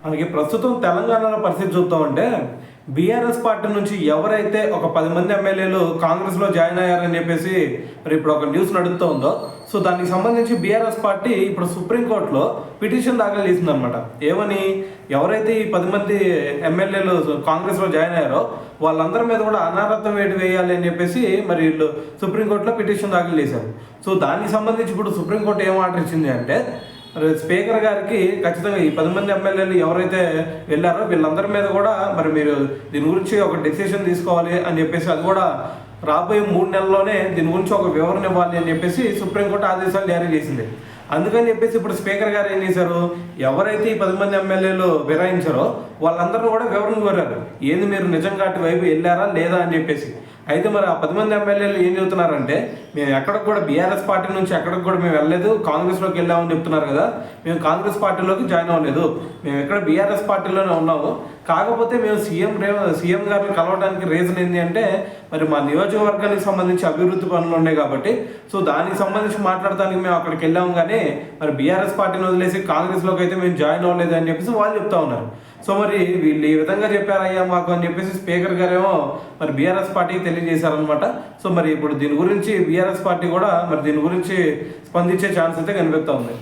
మనకి ప్రస్తుతం తెలంగాణలో పరిస్థితి చూద్దామంటే బీఆర్ఎస్ పార్టీ నుంచి ఎవరైతే ఒక 10 మంది ఎమ్మెల్యేలు కాంగ్రెస్లో జాయిన్ అయ్యారని చెప్పేసి మరి ఇప్పుడు ఒక న్యూస్ నడుస్తూ ఉందో, సో దానికి సంబంధించి బీఆర్ఎస్ పార్టీ ఇప్పుడు సుప్రీంకోర్టులో పిటిషన్ దాఖలు చేసిందనమాట. ఏమని, ఎవరైతే ఈ 10 మంది ఎమ్మెల్యేలు కాంగ్రెస్లో జాయిన్ అయ్యారో వాళ్ళందరి మీద కూడా అనర్హత వేటు వేయాలి అని చెప్పేసి మరి వీళ్ళు సుప్రీంకోర్టులో పిటిషన్ దాఖలు చేశారు. సో దానికి సంబంధించి ఇప్పుడు సుప్రీంకోర్టు ఏం ఆర్డర్ ఇచ్చింది అంటే, మరి స్పీకర్ గారికి ఖచ్చితంగా ఈ 10 మంది ఎమ్మెల్యేలు ఎవరైతే వెళ్ళారో వీళ్ళందరి మీద కూడా మరి మీరు దీని గురించి ఒక డెసిషన్ తీసుకోవాలి అని చెప్పేసి, అది కూడా రాబోయే 3 నెలల్లోనే దీని గురించి ఒక వివరణ ఇవ్వాలి అని చెప్పేసి సుప్రీంకోర్టు ఆదేశాలు జారీ చేసింది. అందుకని చెప్పేసి ఇప్పుడు స్పీకర్ గారు ఏం చేశారు, ఎవరైతే ఈ 10 మంది ఎమ్మెల్యేలు విరాయించారో వాళ్ళందరూ కూడా వివరణ కోరారు. ఏంది మీరు నిజంగా అటు వైపు వెళ్ళారా లేదా అని చెప్పేసి. అయితే మరి ఆ 10 మంది ఎమ్మెల్యేలు ఏం చెబుతున్నారంటే, మేము ఎక్కడికి కూడా బీఆర్ఎస్ పార్టీ నుంచి ఎక్కడికి కూడా మేము వెళ్ళలేదు, కాంగ్రెస్లోకి వెళ్ళామని చెప్తున్నారు కదా. మేము కాంగ్రెస్ పార్టీలోకి జాయిన్ అవ్వలేదు, మేము ఎక్కడ బీఆర్ఎస్ పార్టీలోనే ఉన్నాము. కాకపోతే మేము సీఎం గారిని కలవడానికి రీజన్ ఏంటి అంటే, మరి మా నియోజకవర్గానికి సంబంధించి అభివృద్ధి పనులు ఉన్నాయి కాబట్టి, సో దానికి సంబంధించి మాట్లాడడానికి మేము అక్కడికి వెళ్ళాము. కానీ మరి బీఆర్ఎస్ పార్టీని వదిలేసి కాంగ్రెస్లోకి అయితే మేము జాయిన్ అవ్వలేదు అని చెప్పేసి వాళ్ళు చెప్తా ఉన్నారు. సో మరి వీళ్ళు ఈ విధంగా చెప్పారయ్యా మాకు అని చెప్పేసి స్పీకర్ గారేమో మరి బీఆర్ఎస్ పార్టీకి తెలియజేశారనమాట. సో మరి ఇప్పుడు దీని గురించి బీఆర్ఎస్ పార్టీ కూడా మరి దీని గురించి స్పందించే ఛాన్స్ అయితే కనిపిస్తూ ఉంది.